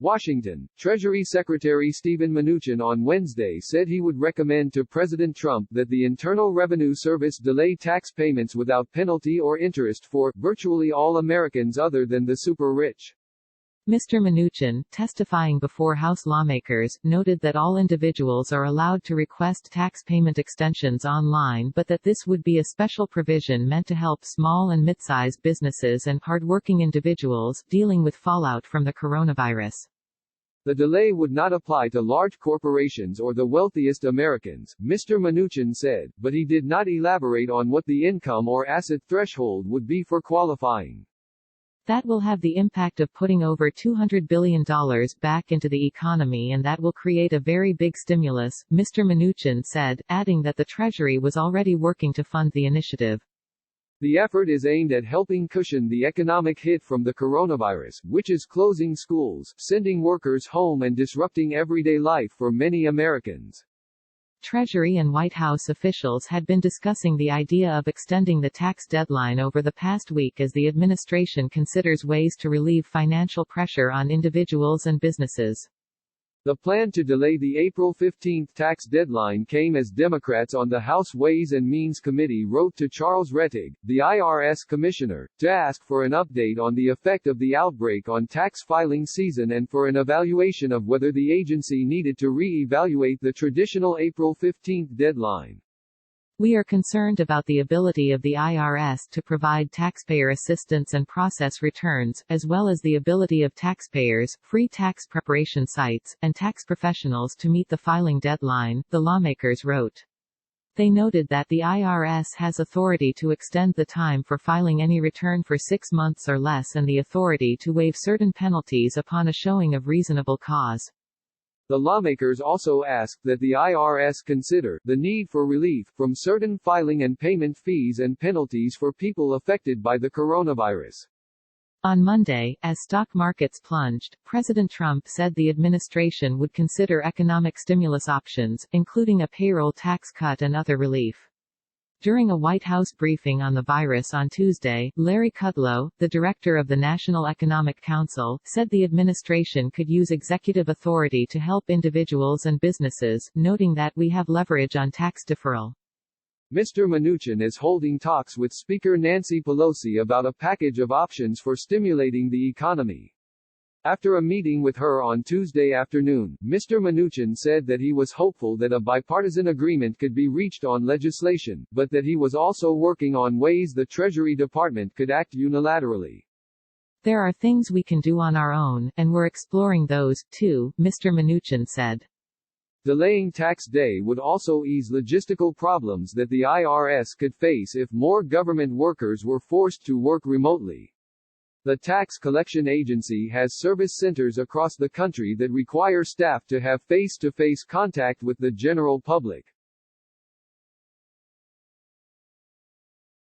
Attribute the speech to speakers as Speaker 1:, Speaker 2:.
Speaker 1: Washington, Treasury Secretary Steven Mnuchin on Wednesday said he would recommend to President Trump that the Internal Revenue Service delay tax payments without penalty or interest for virtually all Americans other than the super-rich.
Speaker 2: Mr. Mnuchin, testifying before House lawmakers, noted that all individuals are allowed to request tax payment extensions online but that this would be a special provision meant to help small and mid-size businesses and hardworking individuals dealing with fallout from the coronavirus.
Speaker 1: The delay would not apply to large corporations or the wealthiest Americans, Mr. Mnuchin said, but he did not elaborate on what the income or asset threshold would be for qualifying.
Speaker 2: That will have the impact of putting over $200 billion back into the economy, and that will create a very big stimulus, Mr. Mnuchin said, adding that the Treasury was already working to fund the initiative.
Speaker 1: The effort is aimed at helping cushion the economic hit from the coronavirus, which is closing schools, sending workers home and disrupting everyday life for many Americans.
Speaker 2: Treasury and White House officials had been discussing the idea of extending the tax deadline over the past week as the administration considers ways to relieve financial pressure on individuals and businesses.
Speaker 1: The plan to delay the April 15 tax deadline came as Democrats on the House Ways and Means Committee wrote to Charles Rettig, the IRS commissioner, to ask for an update on the effect of the outbreak on tax filing season and for an evaluation of whether the agency needed to re-evaluate the traditional April 15 deadline.
Speaker 2: We are concerned about the ability of the IRS to provide taxpayer assistance and process returns, as well as the ability of taxpayers, free tax preparation sites, and tax professionals to meet the filing deadline, the lawmakers wrote. They noted that the IRS has authority to extend the time for filing any return for 6 months or less and the authority to waive certain penalties upon a showing of reasonable cause.
Speaker 1: The lawmakers also asked that the IRS consider the need for relief from certain filing and payment fees and penalties for people affected by the coronavirus.
Speaker 2: On Monday, as stock markets plunged, President Trump said the administration would consider economic stimulus options, including a payroll tax cut and other relief. During a White House briefing on the virus on Tuesday, Larry Kudlow, the director of the National Economic Council, said the administration could use executive authority to help individuals and businesses, noting that we have leverage on tax deferral.
Speaker 1: Mr. Mnuchin is holding talks with Speaker Nancy Pelosi about a package of options for stimulating the economy. After a meeting with her on Tuesday afternoon, Mr. Mnuchin said that he was hopeful that a bipartisan agreement could be reached on legislation, but that he was also working on ways the Treasury Department could act unilaterally.
Speaker 2: There are things we can do on our own, and we're exploring those, too, Mr. Mnuchin said.
Speaker 1: Delaying tax day would also ease logistical problems that the IRS could face if more government workers were forced to work remotely. The tax collection agency has service centers across the country that require staff to have face-to-face contact with the general public.